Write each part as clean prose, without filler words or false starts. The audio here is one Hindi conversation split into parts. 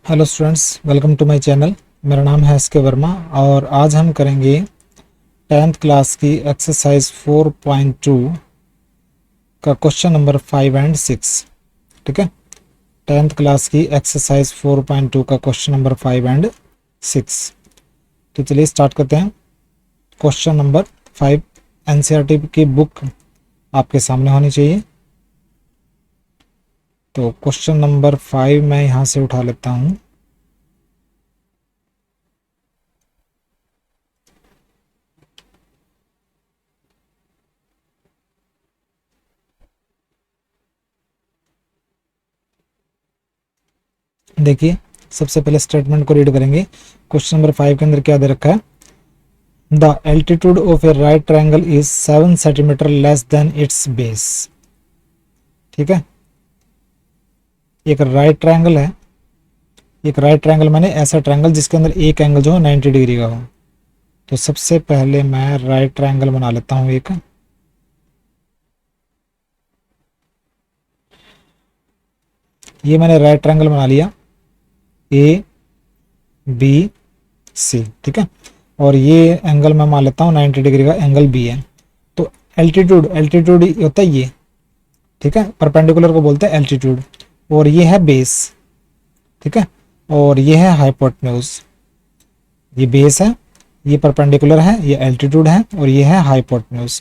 Hello students, welcome to my channel. मेरा नाम है एस के वर्मा और आज हम करेंगे 10th क्लास की एक्सरसाइज 4.2 का क्वेश्चन नंबर 5 एंड 6। ठीक है, 10th क्लास की एक्सरसाइज 4.2 का क्वेश्चन नंबर 5 एंड 6। तो चलिए स्टार्ट करते हैं। क्वेश्चन नंबर 5 एनसीईआरटी की बुक आपके सामने होनी चाहिए। तो क्वेश्चन नंबर 5 मैं यहाँ से उठा लेता हूँ। देखिए, सबसे पहले स्टेटमेंट को रीड करेंगे। क्वेश्चन नंबर 5 के अंदर क्या दे रखा है? The altitude of A right triangle is 7 centimetre less than it's base. ठीक है, एक राइट ट्रायंगल है। एक राइट ट्रायंगल माने ऐसा ट्रायंगल जिसके अंदर एक एंगल जो है 90 डिग्री का हो। तो सबसे पहले मैं राइट ट्रायंगल बना लेता हूं एक। ये मैंने राइट ट्रायंगल बना लिया, ए बी सी। ठीक है, और ये एंगल मैं मान लेता हूँ 90 डिग्री का एंगल बी है। तो एल्टीट्यूड एल्टीट्यूड होता है ये। ठीक है, परपेंडिकुलर को बोलते हैं एल्टीट्यूड। और ये है बेस। ठीक है, और ये है हाइपोटेन्यूज। ये बेस है, ये परपेंडिकुलर है, ये एल्टीट्यूड है, और ये है हाइपोटेन्यूज।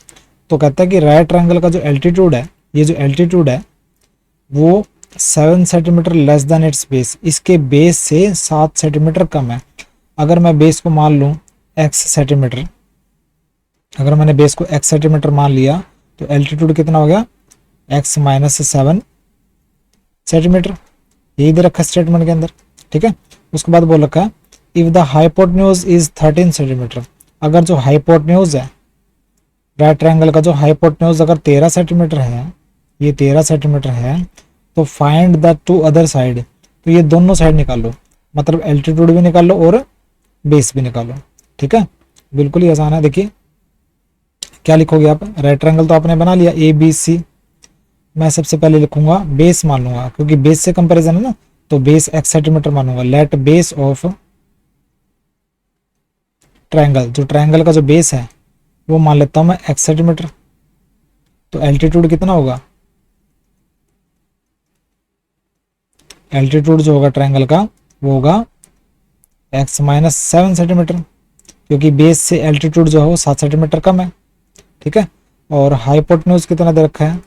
तो कहता है कि राइट ट्रायंगल का जो एल्टीट्यूड है, ये जो एल्टीट्यूड है वो 7 centimetre less than it's base, इसके बेस से 7 सेंटीमीटर कम है। अगर मैं बेस को मान लूँ x सेंटीमीटर, अगर मैंने बेस को x सेंटीमीटर मान लिया तो एल्टीट्यूड कितना हो गया? x minus 7 centimetre. यही दे रखा है स्टेटमेंट के अंदर। ठीक है, उसके बाद बोल रखा है if the hypotenuse is 13 centimetre. अगर जो हाइपोटेन्यूज है राइट ट्रायंगल का, जो हाइपोटेन्यूज अगर 13 सेंटीमीटर है, ये 13 सेंटीमीटर है, तो find the two other side. तो ये दोनों साइड निकालो, मतलब एल्टीट्यूड भी निकाल लो और बेस भी निकालो। ठीक है, बिल्कुल ही आसान है। देखिए क्या लिखोगे आप? राइट ट्रायंगल तो आपने बना लिया ए बी सी। मैं सबसे पहले लिखूंगा बेस मान लूंगा, क्योंकि बेस से कंपैरिजन है ना, तो बेस x सेंटीमीटर मानूंगा। लेट बेस ऑफ ट्रायंगल, जो ट्रायंगल का जो बेस है वो मान लेता हूं मैं x सेंटीमीटर। तो एल्टीट्यूड कितना होगा? एल्टीट्यूड जो होगा ट्रायंगल का वो होगा x माइनस 7 सेंटीमीटर, क्योंकि बेस से एल्टीट्यूड जो है वो 7 सेंटीमीटर कम है। ठीक है, और हाइपोटेन्यूज कितना दे रखा है?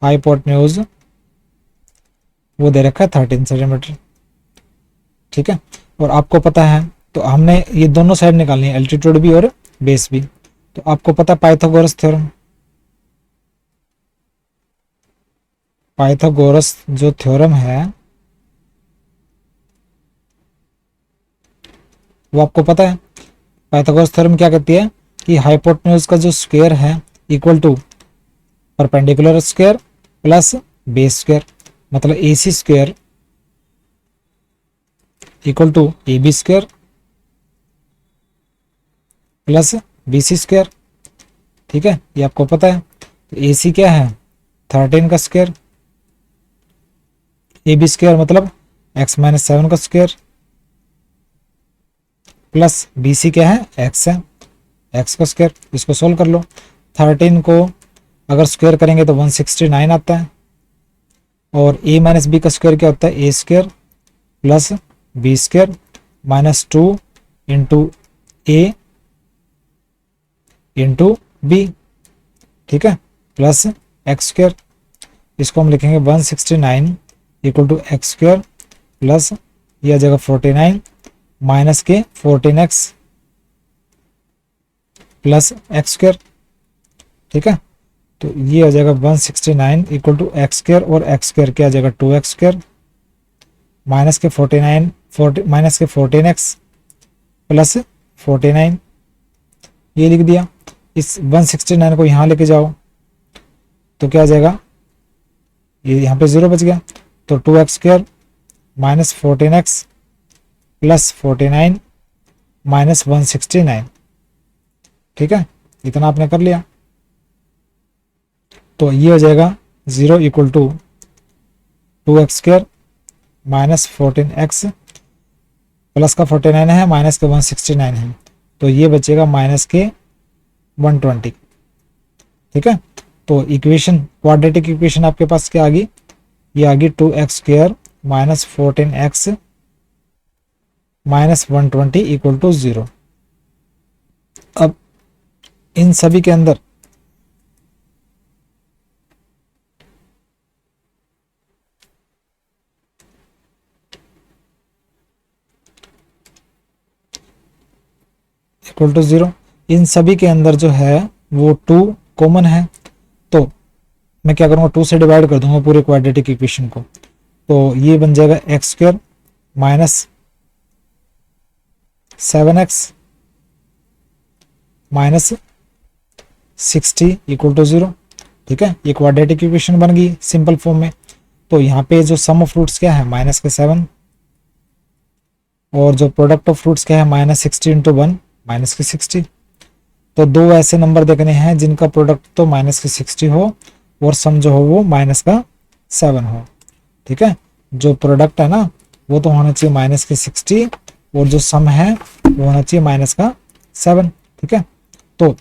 हाइपोटेन्यूज वो दे रखा है 13 सेंटीमीटर। ठीक है, और आपको पता है, तो हमने ये दोनों साइड निकालनी है, एल्टीट्यूड भी और बेस भी। तो आपको पता है पाइथागोरस थ्योरम। पाइथागोरस जो थ्योरम है वो आपको पता है। पाइथागोरस थ्योरम क्या कहती है कि हाइपोटेन्यूज का जो स्क्वायर है equal to perpendicular square plus base square, मतलब A C square equal to A B square plus B C square. ठीक है, ये आपको पता है। तो ए सी क्या है? 13 का स्क्वायर, ए बी स्क्वायर मतलब x माइनस 7 का स्क्वायर, प्लस बी सी क्या है? x है, x का स्क्वायर। इसको सोल्व कर लो। 13 को अगर स्क्वायर करेंगे तो 169 आता है, और a माइनस बी का स्क्वायर क्या होता है? A square plus B square minus 2 into A into B. ठीक है, प्लस एक्स स्क्वायर। इसको हम लिखेंगे 169 equal to X square plus ये आ जाएगा 49 माइनस के 14x प्लस एक्स स्क्वायर। ठीक है, तो ये आ जाएगा 169 इक्वल टू एक्स स्क्वायर, और एक्स स्क्वायर क्या आ जाएगा? 2x स्क्वायर माइनस के 49 माइनस के 14x प्लस 49। ये लिख दिया। इस 169 को यहाँ लेके जाओ तो क्या आ जाएगा? ये यहाँ पे 0 बच गया, तो 2x square minus 14x plus 49 minus 169। ठीक है, इतना आपने कर लिया। तो ये हो जाएगा 0 equal to 2x square minus 14x plus का 49 है, माइनस के 169 है, तो ये बचेगा माइनस के 120। ठीक है, तो इक्वेशन, क्वाड्रेटिक इक्वेशन आपके पास क्या आ गई, ये आ गई 2x² minus 14x minus 120 equal to 0। अब इन सभी के अंदर इक्वल टू 0, इन सभी के अंदर जो है वो 2 कॉमन है, तो मैं क्या करूँगा 2 से डिवाइड कर दूंगा पूरे क्वाड्रेटिक इक्वेशन को, तो ये बन जाएगा x² minus 7x minus 60 equal to 0। ठीक है, ये क्वाड्रेटिक इक्वेशन बन गई सिंपल फॉर्म में। तो यहाँ पे जो सम ऑफ फ्रूट्स क्या है माइनस के 7, और जो प्रोडक्ट ऑफ फ्रूट्स क्या है माइनस 60 इंटू 1 माइनस के 60। तो दो ऐसे नंबर देखने हैं जिनका प्रोडक्ट तो माइनस के 60 हो और सम जो हो वो माइनस का 7 हो। ठीक है, जो प्रोडक्ट है ना वो तो होना चाहिए माइनस के 60 और जो सम है वो होना चाहिए माइनस का 7। ठीक है, तो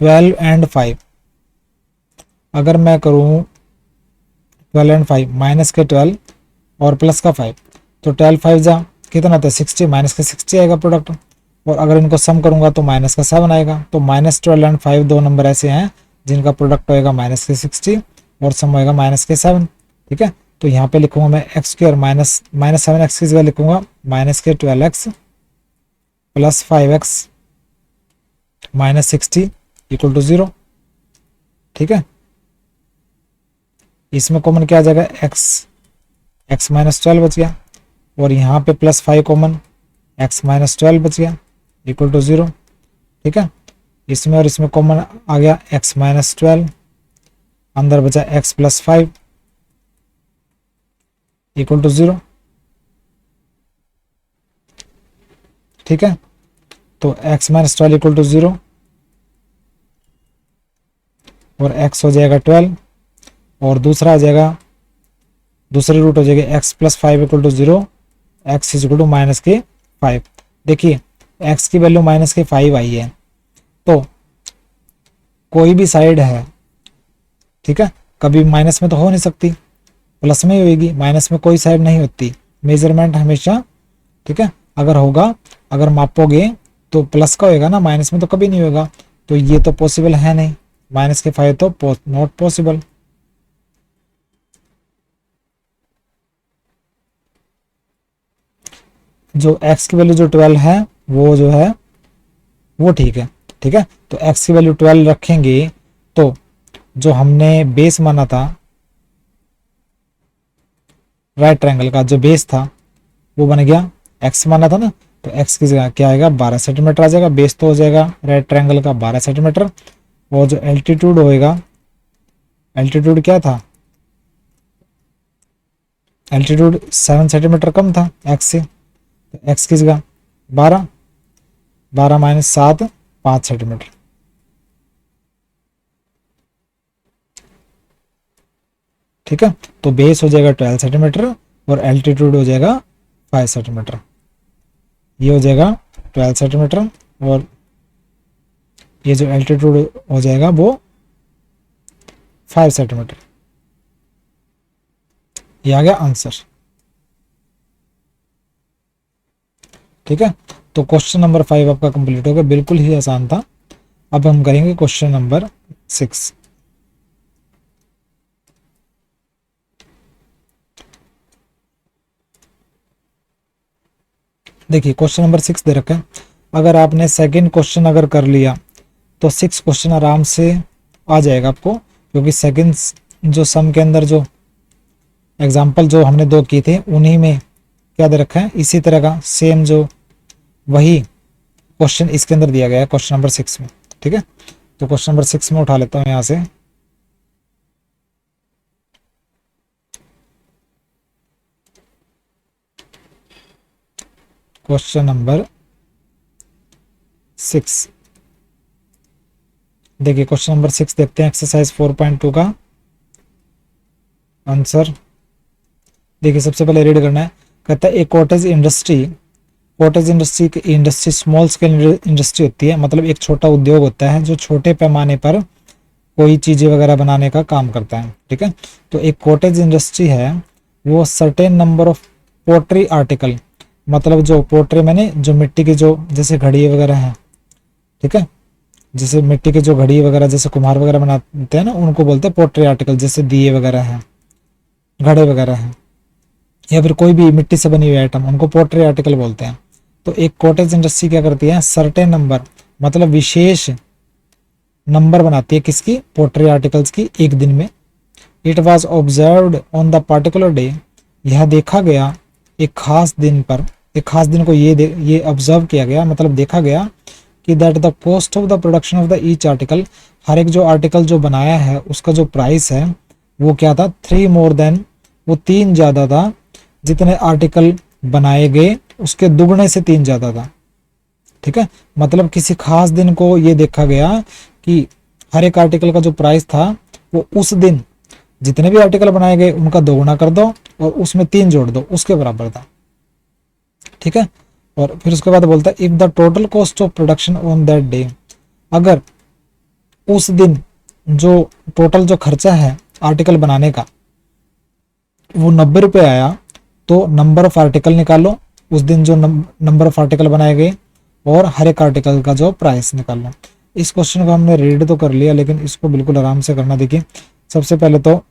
12 एंड 5 अगर मैं करूं 12 एंड 5 माइनस के 12 और प्लस का 5, तो 12 5 जा कितना था 60, माइनस के 60 आएगा प्रोडक्ट, और अगर इनको सम करूंगा तो माइनस का 7 आएगा। तो माइनस 12 एंड 5 दो नंबर ऐसे हैं जिनका प्रोडक्ट होएगा माइनस के 60 और सम होएगा माइनस के 7। ठीक है, तो यहाँ पे लिखूंगा मैं x² माइनस 7x की जगह लिखूंगा माइनस के 12x plus 5x minus 60 equal to 0। ठीक है, इसमें कॉमन क्या आ जाएगा x माइनस 12 बच गया, और यहाँ पे प्लस 5 कॉमन x माइनस 12 बच गया इक्वल टू 0। ठीक है, इसमें और इसमें कॉमन आ गया x माइनस 12, अंदर बचा x प्लस 5 इक्वल टू 0। ठीक है, तो x माइनस 12 इक्वल टू 0 और x हो जाएगा 12, और दूसरा आ जाएगा दूसरी रूट हो जाएगी x plus 5 equal to 0, x is equal to minus के 5। देखिए x की वैल्यू माइनस के 5 आई है, तो कोई भी साइड है, ठीक है, कभी माइनस में तो हो नहीं सकती, प्लस में ही होगी, माइनस में कोई साइड नहीं होती, मेजरमेंट हमेशा, ठीक है, अगर होगा, अगर मापोगे तो प्लस का होएगा ना, माइनस में तो कभी नहीं होगा, तो ये तो पॉसिबल है नहीं, माइनस के 5 तो नॉट पॉसिबल। जो x की वैल्यू जो 12 है वो जो है वो ठीक है। ठीक है, तो x की वैल्यू 12 रखेंगे तो जो हमने बेस माना था राइट ट्रायंगल का, जो बेस था वो बन गया x माना था ना, तो x की जगह क्या आएगा 12 सेंटीमीटर आ जाएगा, बेस तो हो जाएगा राइट ट्रायंगल का 12 सेंटीमीटर, और जो एल्टीट्यूड होएगा, एल्टीट्यूड क्या था, एल्टीट्यूड 7 सेंटीमीटर कम था x से, तो x की जगह 12 माइनस 7 5 सेंटीमीटर। ठीक है, तो बेस हो जाएगा 12 सेंटीमीटर और एल्टीट्यूड हो जाएगा 5 सेंटीमीटर, ये हो जाएगा 12 सेंटीमीटर और ये जो एल्टीट्यूड हो जाएगा वो 5 सेंटीमीटर। ये आ गया आंसर। ठीक है, तो क्वेश्चन नंबर 5 आपका कंप्लीट हो गया, बिल्कुल ही आसान था। अब हम करेंगे क्वेश्चन नंबर 6। देखिए क्वेश्चन नंबर 6 दे रखा है, अगर आपने सेकंड क्वेश्चन अगर कर लिया तो 6 क्वेश्चन आराम से आ जाएगा आपको, क्योंकि सेकंड जो सम के अंदर जो एग्जाम्पल जो हमने 2 किए थे उन्हीं में क्या दे रखा है, इसी तरह का सेम जो वही क्वेश्चन इसके अंदर दिया गया है क्वेश्चन नंबर 6 में। ठीक है, तो क्वेश्चन नंबर 6 में उठा लेता हूं यहां से, क्वेश्चन नंबर 6। देखिए क्वेश्चन नंबर 6 देखते हैं, एक्सरसाइज 4.2 का आंसर। देखिए सबसे पहले रीड करना है, कहता है एक कॉटेज इंडस्ट्री, कॉटेज इंडस्ट्री की इंडस्ट्री स्मॉल स्केल इंडस्ट्री होती है, मतलब एक छोटा उद्योग होता है जो छोटे पैमाने पर कोई चीजें वगैरह बनाने का काम करता है। ठीक है, तो एक कॉटेज इंडस्ट्री है वो certain number of pottery article, मतलब जो पोट्री मैंने जो मिट्टी की जो जैसे घड़ी वगैरह है, ठीक है, जैसे मिट्टी की जो घड़ी वगैरह जैसे कुम्हार वगैरह बनाते हैं ना, उनको बोलते हैं पोट्री आर्टिकल, जैसे दिए वगैरह हैं, घड़े वगैरह हैं, या फिर कोई भी मिट्टी से बनी हुई आइटम, उनको पोट्री आर्टिकल बोलते हैं। तो एक कॉटेज इंडस्ट्री क्या करती है, सर्टेन नंबर मतलब विशेष नंबर बनाती है किसकी, पोट्री आर्टिकल्स की एक दिन में। It was observed on the particular day, यह देखा गया एक खास दिन पर, एक खास दिन को ये ऑब्जर्व किया गया, मतलब देखा गया कि that the cost of the production of the each article, हर एक जो आर्टिकल जो बनाया है उसका जो प्राइस है वो क्या था, 3 मोर देन, वो 3 ज्यादा था, जितने आर्टिकल बनाए गए उसके दुगने से 3 ज्यादा था। ठीक है, मतलब किसी खास दिन को ये देखा गया कि हर एक आर्टिकल का जो प्राइस था वो उस दिन जितने भी आर्टिकल बनाए गए उनका दोगुना कर दो और उसमें 3 जोड़ दो, उसके बराबर था। ठीक है, और फिर उसके बाद बोलता है if the total cost of production on that day, अगर उस दिन जो टोटल जो खर्चा है आर्टिकल बनाने का वो 90 रुपये आया, तो नंबर ऑफ आर्टिकल निकालो, उस दिन जो नंबर ऑफ आर्टिकल बनाए गए और हर एक आर्टिकल का जो प्राइस निकालो। इस क्वेश्चन को हमने रीड तो कर लिया, लेकिन इसको बिल्कुल आराम से करना। देखिए सबसे पहले तो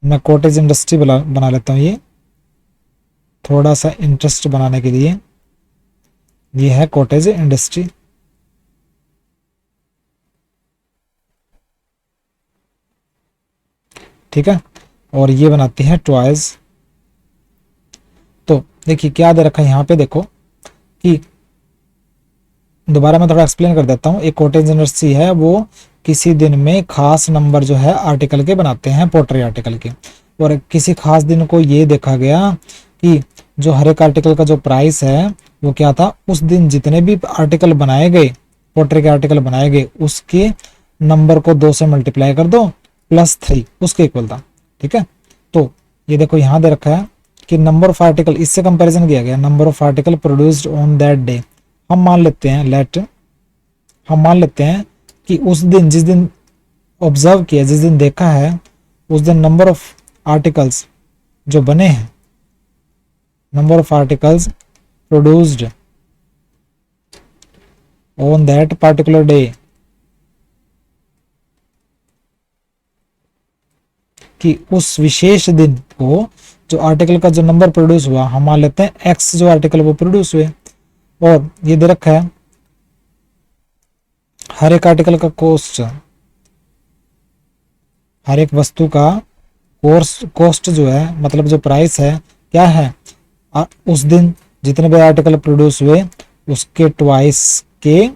मैं कॉटेज इंडस्ट्री बना लेता हूँ, ये थोड़ा सा इंटरेस्ट बनाने के लिए, ये है कॉटेज इंडस्ट्री। ठीक है, और ये बनाती है टॉयज। तो देखिए क्या दे रखा है यहाँ पे, देखो कि दोबारा मैं थोड़ा एक्सप्लेन कर देता हूँ। एक कॉटेज इंडस्ट्री है वो किसी दिन में खास नंबर जो है आर्टिकल के बनाते हैं, पोट्री आर्टिकल के, और किसी खास दिन को ये देखा गया कि जो हर एक आर्टिकल का जो प्राइस है वो क्या था, उस दिन जितने भी आर्टिकल बनाए गए, पोट्री के आर्टिकल बनाए गए, उसके नंबर को 2 से मल्टीप्लाई कर दो +3 उसके इक्वल था। ठीक है, तो ये देखो यहाँ दे रखा है कि नंबर ऑफ आर्टिकल, इससे कंपैरिजन किया गया, number of article produced on that day. हम मान लेते हैं हम मान लेते हैं कि उस दिन जिस दिन ऑब्जर्व किया, जिस दिन देखा है, उस दिन नंबर ऑफ आर्टिकल्स जो बने हैं, number of articles produced on that particular day, कि उस विशेष दिन को जो आर्टिकल का जो नंबर प्रोड्यूस हुआ, हम मान लेते हैं एक्स जो आर्टिकल वो प्रोड्यूस हुए, और ये दे रखा है हर एक आर्टिकल का कॉस्ट, हर एक वस्तु का कॉस्ट जो है, मतलब जो प्राइस है क्या है, उस दिन जितने भी आर्टिकल प्रोड्यूस हुए उसके ट्वाइस के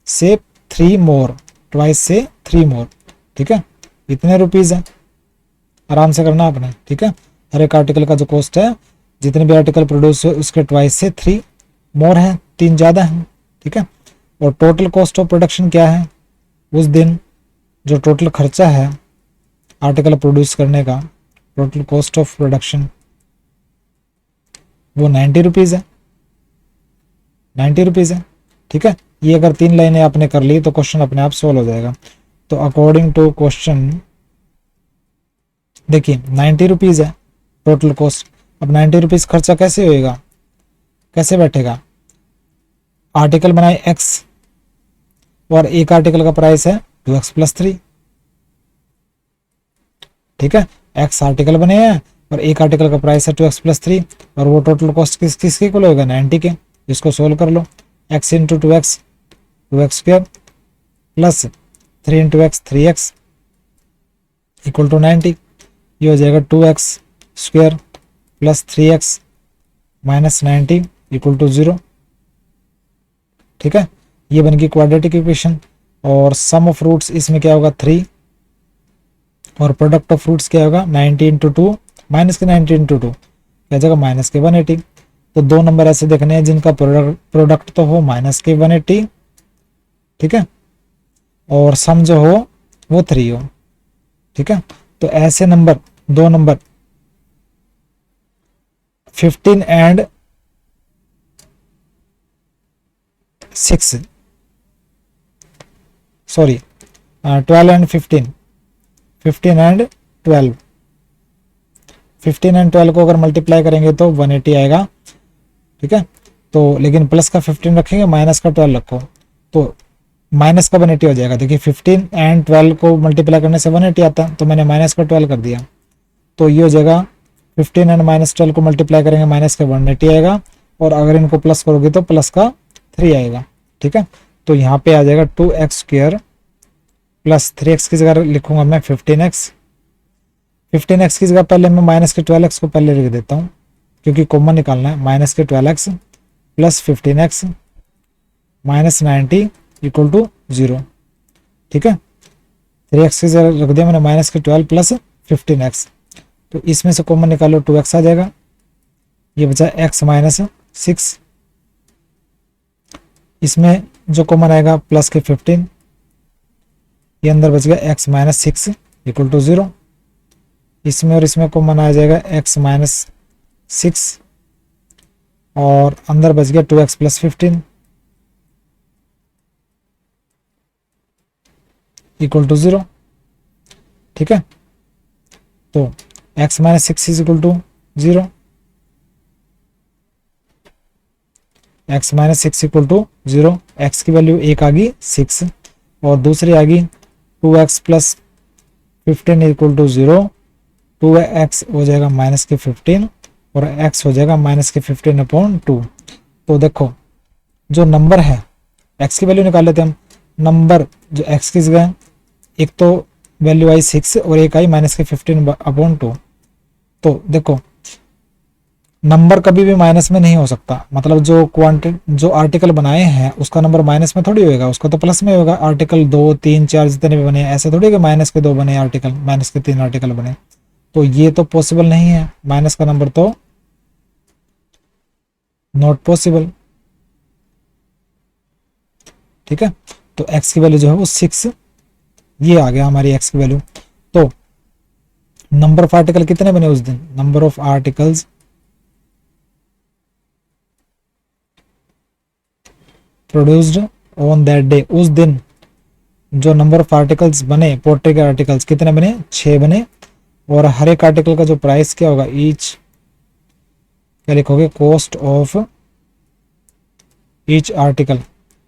से 3 मोर, ट्वाइस से 3 मोर। ठीक है, इतने रुपीज है, आराम से करना आपने। ठीक है, हर एक आर्टिकल का जो कॉस्ट है, जितने भी आर्टिकल प्रोड्यूस हुए उसके ट्वाइस से 3 मोर है, 3 ज्यादा है। ठीक है, और टोटल कॉस्ट ऑफ प्रोडक्शन क्या है, उस दिन जो टोटल खर्चा है आर्टिकल प्रोड्यूस करने का, टोटल कॉस्ट ऑफ प्रोडक्शन वो 90 रुपीज है, 90 रुपीज है। ठीक है, ये अगर 3 लाइनें आपने कर ली तो क्वेश्चन अपने आप सॉल्व हो जाएगा। तो अकॉर्डिंग टू क्वेश्चन देखिए 90 रुपीज है टोटल कॉस्ट। अब 90 रुपीज खर्चा कैसे होएगा, कैसे बैठेगा, आर्टिकल बनाए एक्स और एक आर्टिकल का प्राइस है 2x + 3। ठीक है, एक्स आर्टिकल बने हैं और एक आर्टिकल का प्राइस है 2x + 3, और वो टोटल कॉस्ट किसके इक्वल होगा, 90 के। इसको सोल्व कर लो, x × 2x 2x² plus 3 × x 3x equal to 90। ये हो जाएगा 2x² plus 3x minus 90 equal to 0। ठीक है, ये बन गई क्वाड्रेटिक इक्वेशन। और सम ऑफ रूट्स इसमें क्या होगा 3, और प्रोडक्ट ऑफ फ्रूट्स क्या होगा 90 × 2 माइनस के 90 × 2 क्या जाएगा माइनस के 180। तो 2 नंबर ऐसे देखने हैं जिनका प्रोडक्ट तो हो माइनस के 180। ठीक है, और सम जो हो वो 3 हो। ठीक है, तो ऐसे number 2 number 15 and 6, sorry 12 and 15, 15 and 12, 15 and 12 को अगर मल्टीप्लाई करेंगे तो 180 आएगा, ठीक है। तो लेकिन प्लस का 15 रखेंगे, माइनस का 12 रखो तो माइनस का 180 हो जाएगा। देखिए 15 एंड 12 को मल्टीप्लाई करने से 180 आता है, तो मैंने माइनस का 12 कर दिया, तो ये हो जाएगा 15 एंड माइनस 12 को मल्टीप्लाई करेंगे, माइनस का 180 आएगा, और अगर इनको प्लस करोगे तो प्लस का 3 आएगा, ठीक है। तो यहाँ पे आ जाएगा 2x² प्लस 3x की जगह लिखूंगा मैं 15x, 15x की जगह पहले मैं माइनस के 12x को पहले लिख देता हूँ क्योंकि कॉमन निकालना है। माइनस के 12x plus 15x minus 90 equal to 0, ठीक है। 3x की जगह रख दिया मैंने माइनस के 12 प्लस 15x, तो इसमें से कॉमन निकालो 2x आ जाएगा, ये बचा x माइनस 6, इसमें जो कॉमन आएगा प्लस के 15, ये अंदर बच गया x माइनस 6 इक्वल टू 0, इसमें और इसमें कॉमन आ जाएगा x माइनस 6 और अंदर बच गया 2x प्लस 15 इक्वल टू 0, ठीक है। तो x minus 6 is equal to 0, x minus 6 equal to 0, x की वैल्यू एक आ गई 6 और दूसरी आ गई 2x plus 15 equal to 0, 2x हो जाएगा माइनस के 15 और x हो जाएगा माइनस के 15/2। तो देखो जो नंबर है, x की वैल्यू निकाल लेते हैं हम, नंबर जो x की जगह एक तो वैल्यू आई 6 और एक आई माइनस के 15/2। तो देखो नंबर कभी भी माइनस में नहीं हो सकता, मतलब जो आर्टिकल बनाए हैं उसका नंबर माइनस में थोड़ी होगा, उसका तो प्लस में होगा। आर्टिकल 2 3 4 जितने भी बने ऐसे थोड़ी कि माइनस के 2 बने आर्टिकल, माइनस के 3 आर्टिकल बने, तो ये तो पॉसिबल नहीं है, माइनस का नंबर तो नॉट पॉसिबल, ठीक है। तो x की वैल्यू जो है वो 6, ये आ गया हमारी x की वैल्यू। तो नंबर ऑफ आर्टिकल कितने बने उस दिन, number of articles produced on that day, उस दिन जो नंबर ऑफ आर्टिकल्स बने, पोट्री के आर्टिकल्स कितने बने, 6 बने, और हर एक आर्टिकल का जो प्राइस क्या होगा, ईच क्या लिखोगे, कॉस्ट ऑफ ईच आर्टिकल,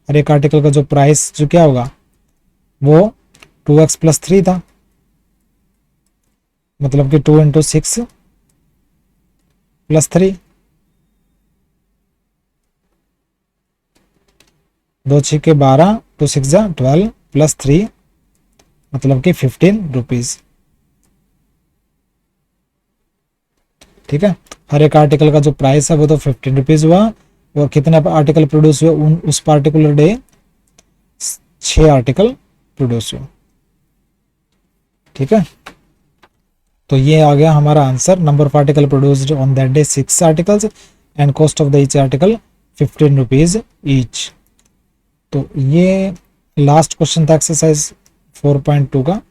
हर एक आर्टिकल का जो प्राइस जो क्या होगा वो 2x प्लस 3 था, मतलब कि 2 इंटू 6 प्लस 3, 2 6 के 12, 2 6 जा 12 प्लस 3 मतलब कि 15 रुपीज, ठीक है। हर एक आर्टिकल का जो प्राइस है वो तो 15 रुपीज हुआ, और कितने आर्टिकल प्रोड्यूस हुए उस पार्टिकुलर डे, 6 आर्टिकल प्रोड्यूस हुए, ठीक है। तो ये आ गया हमारा answer, number of article produced on that day 6 articles and cost of the each article 15 rupees each. तो ये लास्ट क्वेश्चन था एक्सरसाइज 4.2 का।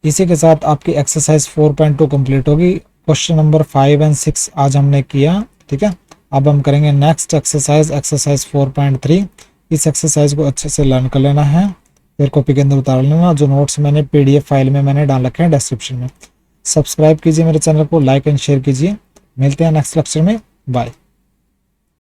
इसी के साथ आपकी एक्सरसाइज 4.2 कंप्लीट होगी। क्वेश्चन नंबर 5 एंड 6 आज हमने किया, ठीक है। अब हम करेंगे नेक्स्ट एक्सरसाइज, एक्सरसाइज 4.3। इस एक्सरसाइज को अच्छे से लर्न कर लेना है, फिर कॉपी के अंदर उतार लेना। जो नोट्स मैंने PDF फाइल में मैंने डाल रखे हैं डिस्क्रिप्शन में। सब्सक्राइब कीजिए मेरे चैनल को, लाइक एंड शेयर कीजिए। मिलते हैं नेक्स्ट लेक्चर में, बाय।